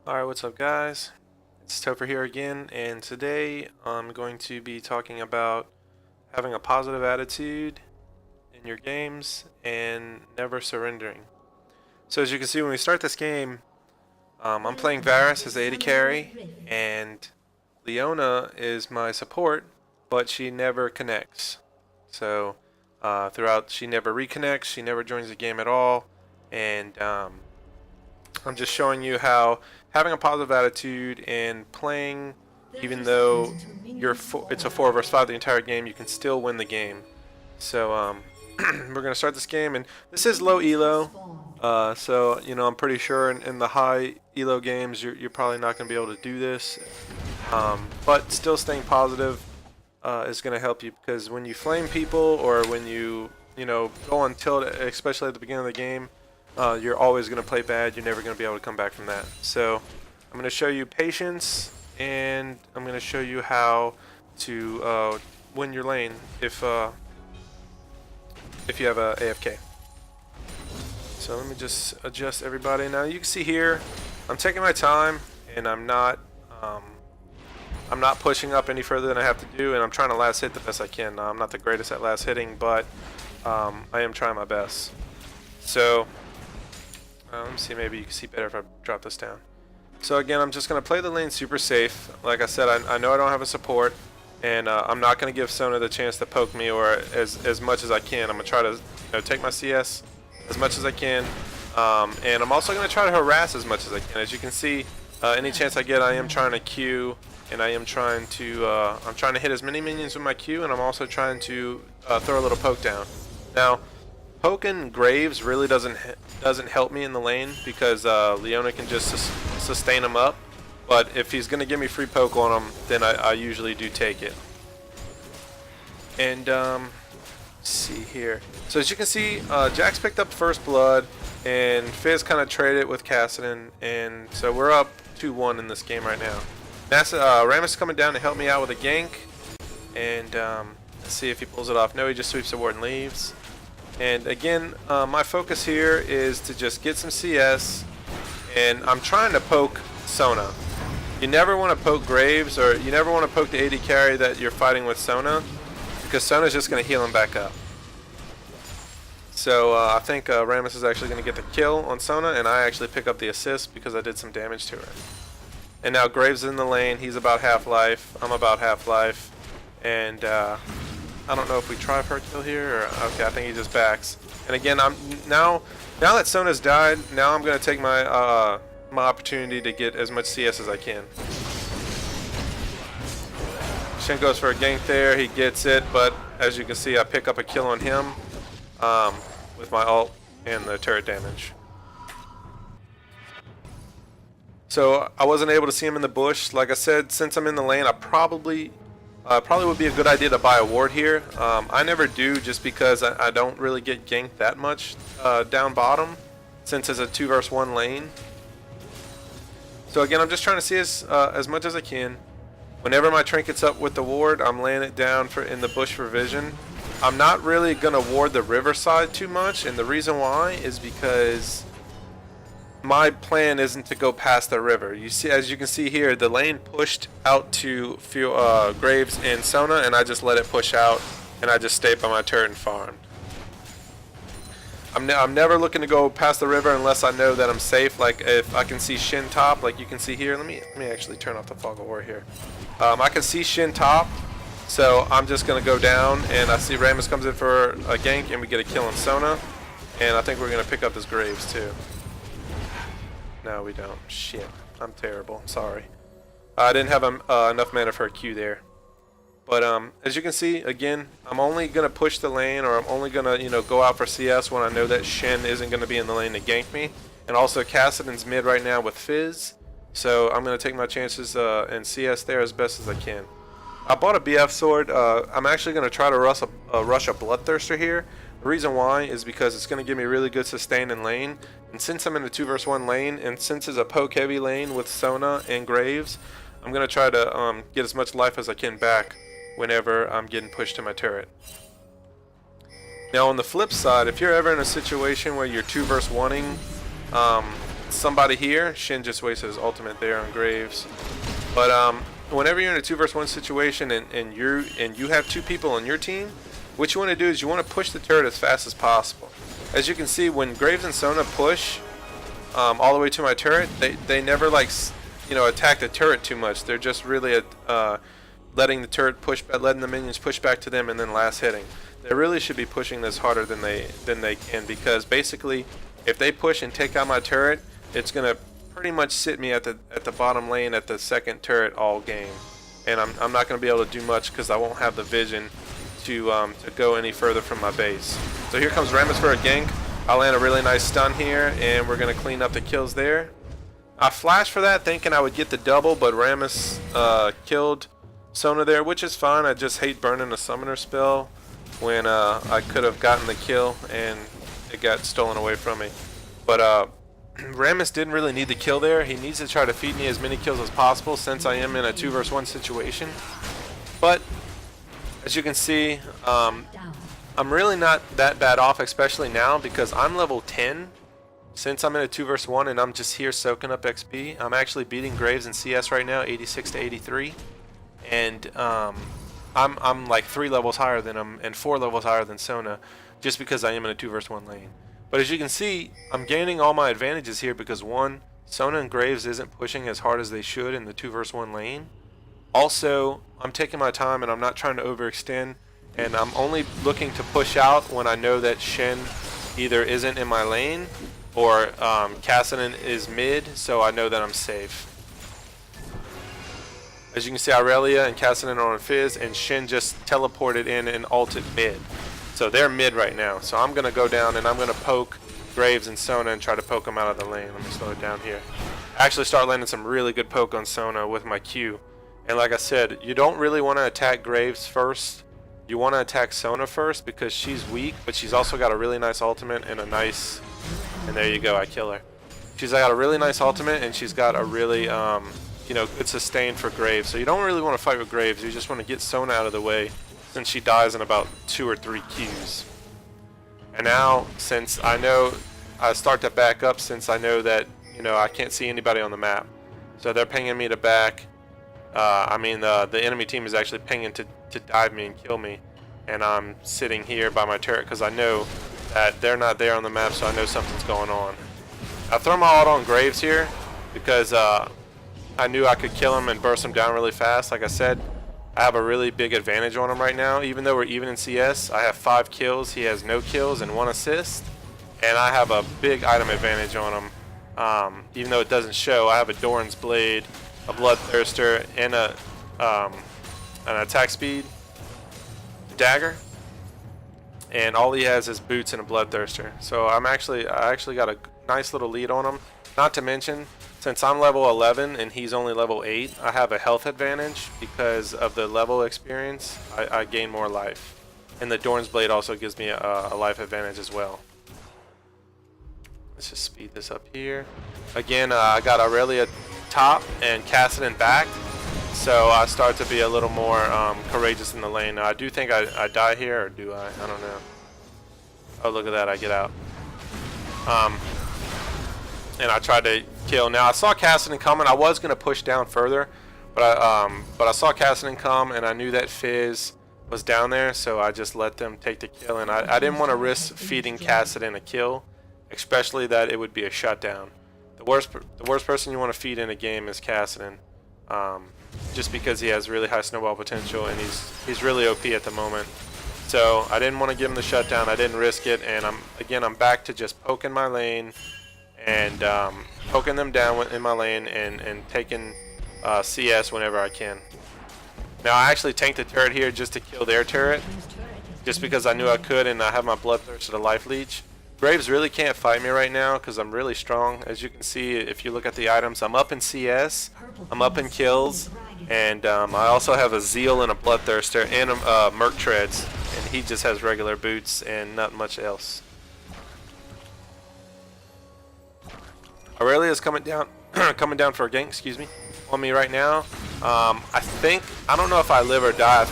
Alright, what's up guys? It's Topher here again, and today I'm going to be talking about having a positive attitude in your games and never surrendering. So as you can see, when we start this game, I'm playing Varus as the AD carry, and Leona is my support, but she never connects. So throughout, she never reconnects, she never joins the game at all, and I'm just showing you how having a positive attitude and playing, even though it's a 4 versus 5 the entire game, you can still win the game. So we're gonna start this game, and this is low elo. So I'm pretty sure in the high elo games you're probably not gonna be able to do this. But still staying positive is gonna help you, because when you flame people or when you go on tilt, especially at the beginning of the game, you're always going to play bad. You're never going to be able to come back from that. So I'm going to show you patience, and I'm going to show you how to win your lane if you have a AFK. So let me just adjust everybody. Now you can see here, I'm taking my time, and I'm not pushing up any further than I have to do, and I'm trying to last hit the best I can. I'm not the greatest at last hitting, but I am trying my best. So let me see, maybe you can see better if I drop this down. So again, I'm just going to play the lane super safe. Like I said, I know I don't have a support, and I'm not going to give Sona the chance to poke me or as much as I can. I'm going to try to take my CS as much as I can, and I'm also going to try to harass as much as I can. As you can see, any chance I get, I am trying to Q, and I'm trying to hit as many minions with my Q, and I'm also trying to throw a little poke down. Now, poking Graves really doesn't help me in the lane, because Leona can just sustain him up. But if he's gonna give me free poke on him, then I usually do take it. And let's see here. So as you can see, Jax picked up first blood, and Fizz kind of traded with Kassadin, and so we're up 2-1 in this game right now. Rammus is coming down to help me out with a gank, and let's see if he pulls it off. No, he just sweeps the ward and leaves. And again, my focus here is to just get some CS, and I'm trying to poke Sona. You never want to poke Graves, or you never want to poke the AD carry that you're fighting with Sona, because Sona's just going to heal him back up. So I think Rammus is actually going to get the kill on Sona, and I actually pick up the assist because I did some damage to her. And now Graves is in the lane. He's about half-life. I'm about half-life. And I don't know if we try for a kill here, or okay, I think he just backs. And again, now that Sona's died, now I'm gonna take my my opportunity to get as much CS as I can. Shen goes for a gank there, he gets it, but as you can see, I pick up a kill on him with my ult and the turret damage. So I wasn't able to see him in the bush. Like I said, since I'm in the lane, I probably would be a good idea to buy a ward here. I never do, just because I don't really get ganked that much down bottom, since it's a 2 versus 1 lane. So again, I'm just trying to see as much as I can. Whenever my trinket's up with the ward, I'm laying it down in the bush for vision. I'm not really going to ward the riverside too much, and the reason why is because my plan isn't to go past the river. You see, as you can see here, the lane pushed out to Graves and Sona, and I just let it push out, and I just stayed by my turret and farmed. I'm never looking to go past the river unless I know that I'm safe. Like if I can see Shin top, like you can see here. Let me actually turn off the fog of war here. I can see Shin top, so I'm just gonna go down, and I see Rammus comes in for a gank, and we get a kill on Sona, and I think we're gonna pick up his Graves too. No, we don't. Shit. I'm terrible. I'm sorry. I didn't have enough mana for a Q there. But as you can see, again, I'm only going to push the lane, or I'm only going to, go out for CS when I know that Shen isn't going to be in the lane to gank me. And also, Kassadin's mid right now with Fizz. So I'm going to take my chances in CS there as best as I can. I bought a BF sword. I'm actually going to try to rush a Bloodthirster here. The reason why is because it's going to give me really good sustain in lane, and since I'm in a 2 versus 1 lane, and since it's a poke heavy lane with Sona and Graves, I'm going to try to get as much life as I can back whenever I'm getting pushed to my turret. Now on the flip side, if you're ever in a situation where you're 2 versus 1ing somebody here. Shin just wasted his ultimate there on Graves. But whenever you're in a 2 versus 1 situation and you have 2 people on your team, what you want to do is you want to push the turret as fast as possible. As you can see, when Graves and Sona push all the way to my turret, they never like attack the turret too much. They're just really letting the turret push, letting the minions push back to them, and then last hitting. They really should be pushing this harder than they can, because basically, if they push and take out my turret, it's gonna pretty much sit me at the bottom lane at the second turret all game, and I'm not gonna be able to do much because I won't have the vision to go any further from my base. So here comes Rammus for a gank. I'll land a really nice stun here, and we're gonna clean up the kills there. I flashed for that thinking I would get the double, but Rammus killed Sona there, which is fine. I just hate burning a summoner spell when I could have gotten the kill and it got stolen away from me. But Rammus didn't really need the kill there. He needs to try to feed me as many kills as possible since I am in a 2 versus 1 situation. But as you can see, I'm really not that bad off, especially now because I'm level 10 since I'm in a 2 versus 1 and I'm just here soaking up XP. I'm actually beating Graves in CS right now, 86 to 83. And I'm like 3 levels higher than him and 4 levels higher than Sona, just because I am in a 2 versus 1 lane. But as you can see, I'm gaining all my advantages here because 1, Sona and Graves isn't pushing as hard as they should in the 2 versus 1 lane. Also, I'm taking my time and I'm not trying to overextend, and I'm only looking to push out when I know that Shin either isn't in my lane or Kassadin is mid, so I know that I'm safe. As you can see, Aurelia and Kassadin are on Fizz, and Shin just teleported in and ulted mid. So they're mid right now. So I'm going to go down and I'm going to poke Graves and Sona and try to poke them out of the lane. Let me slow it down here. I actually start landing some really good poke on Sona with my Q. And like I said, you don't really want to attack Graves first. You want to attack Sona first because she's weak, but she's also got a really nice ultimate and a nice... And there you go, I kill her. She's got a really nice ultimate and she's got a really... good sustain for Graves. So you don't really want to fight with Graves. You just want to get Sona out of the way since she dies in about 2 or 3 Qs. And now, since I know, I start to back up since I know that, I can't see anybody on the map. So they're pinging me to back. The enemy team is actually pinging to dive me and kill me. And I'm sitting here by my turret because I know that they're not there on the map, so I know something's going on. I throw my ult on Graves here because I knew I could kill him and burst him down really fast. Like I said, I have a really big advantage on him right now. Even though we're even in CS, I have 5 kills. He has no kills and 1 assist. And I have a big item advantage on him. Even though it doesn't show, I have a Doran's Blade, a Bloodthirster, and an attack speed dagger. And all he has is boots and a Bloodthirster. So I actually got a nice little lead on him. Not to mention, since I'm level 11 and he's only level 8, I have a health advantage because of the level experience. I gain more life. And the Doran's Blade also gives me a life advantage as well. Let's just speed this up here. Again, I got Aurelia top and Kassadin back. So I start to be a little more courageous in the lane. Now, I do think I die here, or do I? I don't know. Oh, look at that, I get out. And I tried to kill. Now I saw Kassadin coming. I was gonna push down further, but I saw Kassadin come, and I knew that Fizz was down there, so I just let them take the kill. And I didn't want to risk feeding Kassadin a kill, especially that it would be a shutdown. The worst person you want to feed in a game is Kassadin, just because he has really high snowball potential and he's really OP at the moment. So I didn't want to give him the shutdown. I didn't risk it, and I'm back to just poking my lane. And poking them down in my lane and taking CS whenever I can. Now I actually tanked the turret here just to kill their turret, just because I knew I could, and I have my Bloodthirst to the life leech. Graves really can't fight me right now because I'm really strong. As you can see, if you look at the items, I'm up in CS, I'm up in kills, and I also have a Zeal and a Bloodthirster and a Merc Treads, and he just has regular boots and not much else. Aurelia's coming down for a gank, excuse me, on me right now. I don't know if I live or die.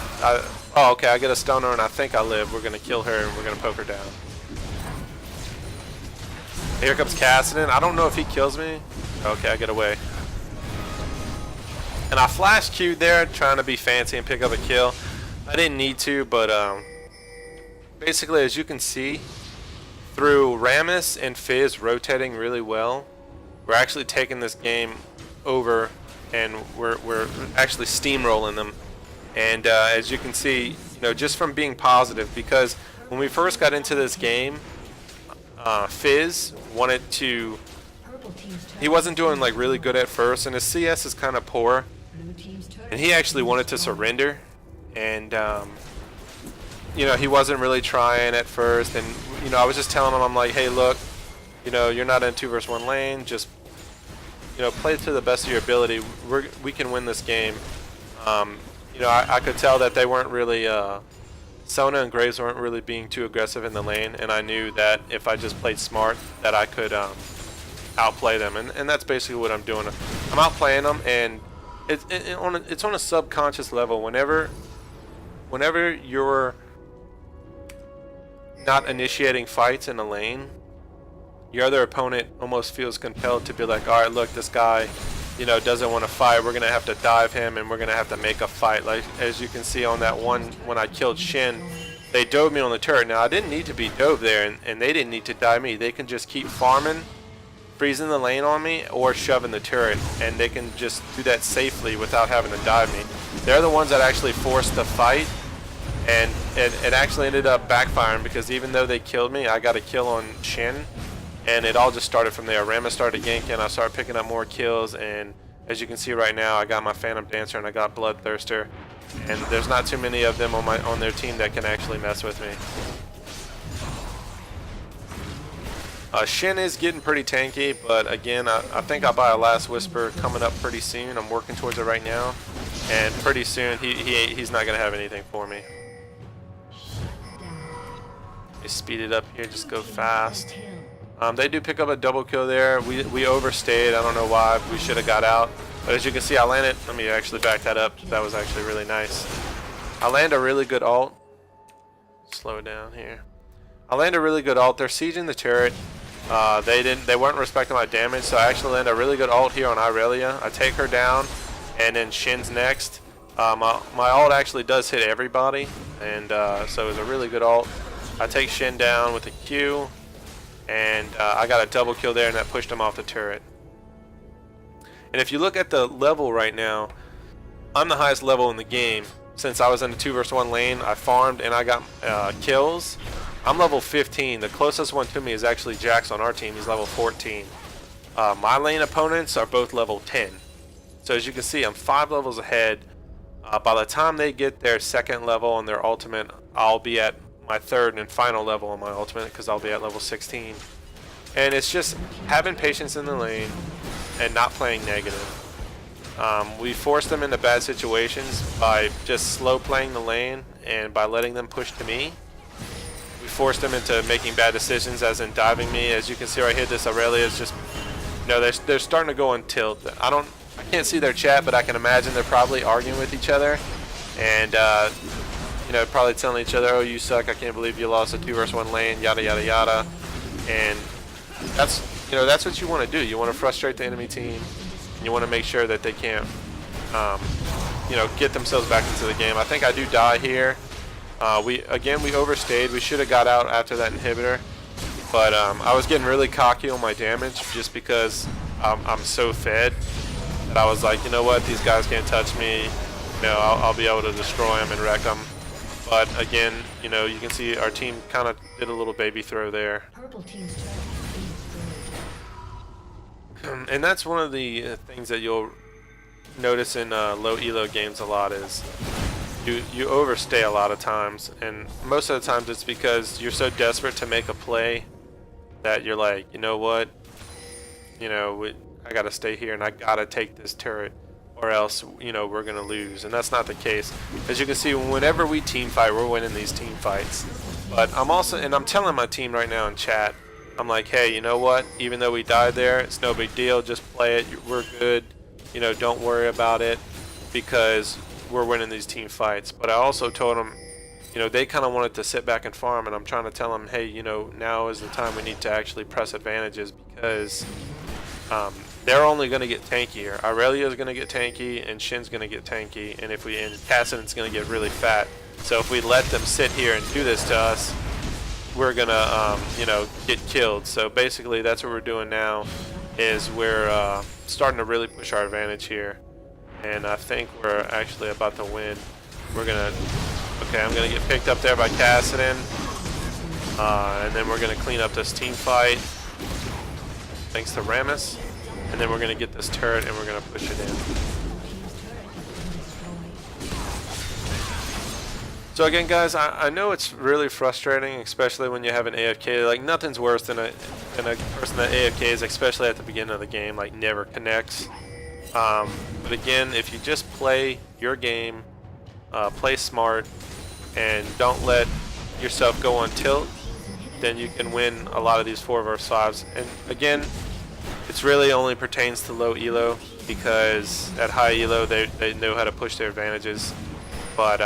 Oh, okay, I get a stoner and I think I live. We're gonna kill her and we're gonna poke her down. Here comes Cassidy. I don't know if he kills me. Okay, I get away. And I flash Q'd there, trying to be fancy and pick up a kill. I didn't need to, but basically, as you can see, through Rammus and Fizz rotating really well, we're actually taking this game over, and we're actually steamrolling them. And as you can see, you know, just from being positive, because when we first got into this game, Fizz wanted to. He wasn't doing like really good at first, and his CS is kind of poor. And he actually wanted to surrender, and you know, he wasn't really trying at first. And you know, I was just telling him, I'm like, hey, look, you know, you're not in 2v1 lane. Just, you know, play to the best of your ability. We can win this game. You know, I could tell that they weren't really. Sona and Graves weren't really being too aggressive in the lane, and I knew that if I just played smart, that I could outplay them, and that's basically what I'm doing. I'm outplaying them, and it's on a subconscious level. Whenever you're not initiating fights in a lane, your other opponent almost feels compelled to be like, all right, look, this guy, you know, doesn't want to fight. We're gonna have to dive him, and we're gonna have to make a fight. Like as you can see on that one when I killed Shin, they dove me on the turret. Now I didn't need to be dove there, and they didn't need to dive me. They can just keep farming, freezing the lane on me, or shoving the turret, and they can just do that safely without having to dive me. They're the ones that actually forced the fight, and it actually ended up backfiring, because even though they killed me, I got a kill on Shin. And it all just started from there. Rammus started ganking, I started picking up more kills, and as you can see right now, I got my Phantom Dancer and I got Bloodthirster, and there's not too many of them on their team that can actually mess with me. Shin is getting pretty tanky, but again, I think I'll buy a Last Whisper coming up pretty soon. I'm working towards it right now, and pretty soon he's not gonna have anything for me. Let me speed it up here, just go fast. They do pick up a double kill there. We overstayed. I don't know why. We should have got out. But as you can see, I landed. Let me actually back that up. That was actually really nice. I land a really good ult. Slow down here. I land a really good ult. They're sieging the turret. They weren't respecting my damage, so I actually land a really good ult here on Irelia. I take her down, and then Shin's next. My ult actually does hit everybody, and so it was a really good ult. I take Shin down with a Q. And I got a double kill there, and that pushed him off the turret. And if you look at the level right now, I'm the highest level in the game. Since I was in the 2v1 lane, I farmed and I got kills. I'm level 15. The closest one to me is actually Jax on our team. He's level 14. My lane opponents are both level 10. So as you can see, I'm 5 levels ahead. By the time they get their second level on their ultimate, I'll be at my third and final level on my ultimate, because I'll be at level 16. And it's just having patience in the lane and not playing negative. We force them into bad situations by just slow playing the lane, and by letting them push to me. We force them into making bad decisions, as in diving me. As you can see right here, this Aurelia is just, you know, they're starting to go on tilt. I can't see their chat, but I can imagine they're probably arguing with each other, and you know, probably telling each other, oh, you suck, I can't believe you lost a 2v1 lane, yada yada yada. And that's, you know, that's what you want to do. You want to frustrate the enemy team, and you want to make sure that they can't you know, get themselves back into the game. I think I do die here. We overstayed. We should have got out after that inhibitor, but I was getting really cocky on my damage, just because I'm so fed that I was like, you know what, these guys can't touch me. You know, I'll be able to destroy them and wreck them. But again, you know, you can see our team kind of did a little baby throw there. And that's one of the things that you'll notice in low elo games a lot, is you overstay a lot of times, and most of the times it's because you're so desperate to make a play that you're like, you know what, you know, I gotta stay here and I gotta take this turret, or else, you know, we're gonna lose. And that's not the case. As you can see, whenever we team fight, we're winning these team fights. But I'm telling my team right now in chat, I'm like, hey, you know what, even though we died there, it's no big deal, just play it, we're good, you know, don't worry about it, because we're winning these team fights. But I also told them, you know, they kind of wanted to sit back and farm, and I'm trying to tell them, hey, you know, now is the time we need to actually press advantages, because they're only going to get tankier. Aurelia is going to get tanky, and Shin's going to get tanky, and Cassidon's going to get really fat. So if we let them sit here and do this to us, we're going to, you know, get killed. So basically that's what we're doing now, is we're starting to really push our advantage here. And I think we're actually about to win. We're going to... Okay, I'm going to get picked up there by Cassidon. And then we're going to clean up this team fight. Thanks to Rammus. And then we're going to get this turret and we're going to push it in. So again, guys, I know it's really frustrating, especially when you have an AFK. Like, nothing's worse than a person that AFKs, especially at the beginning of the game, like never connects. But again, if you just play your game, play smart, and don't let yourself go on tilt, then you can win a lot of these 4 vs 5s. And again, it's really only pertains to low elo, because at high elo they know how to push their advantages. But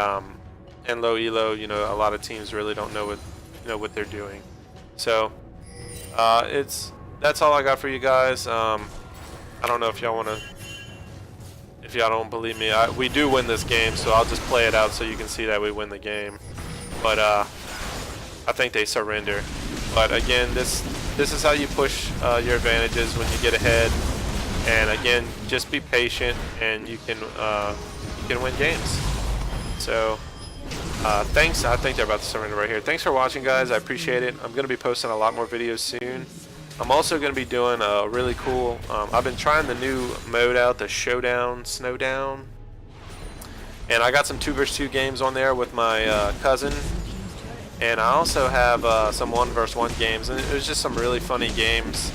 in low elo, you know, a lot of teams really don't know what they're doing. So that's all I got for you guys. I don't know if y'all want to. If y'all don't believe me, we do win this game, so I'll just play it out so you can see that we win the game. But I think they surrender. But again, this is how you push your advantages when you get ahead. And again, just be patient, and you can win games. So thanks. I think they're about to surrender right here. Thanks for watching, guys. I appreciate it. I'm going to be posting a lot more videos soon. I'm also going to be doing a really cool, I've been trying the new mode out, the Showdown, Snowdown. And I got some 2 vs 2 games on there with my cousin. And I also have some 1 vs 1 games, and it was just some really funny games.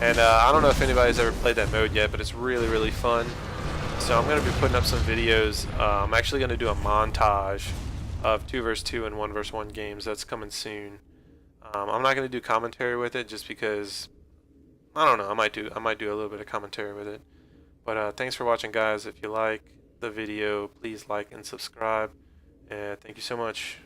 And I don't know if anybody's ever played that mode yet, but it's really, really fun. So I'm going to be putting up some videos. I'm actually going to do a montage of 2 vs 2 and 1 vs 1 games. That's coming soon. I'm not going to do commentary with it, just because, I don't know, I might do a little bit of commentary with it. But thanks for watching, guys. If you like the video, please like and subscribe. And thank you so much.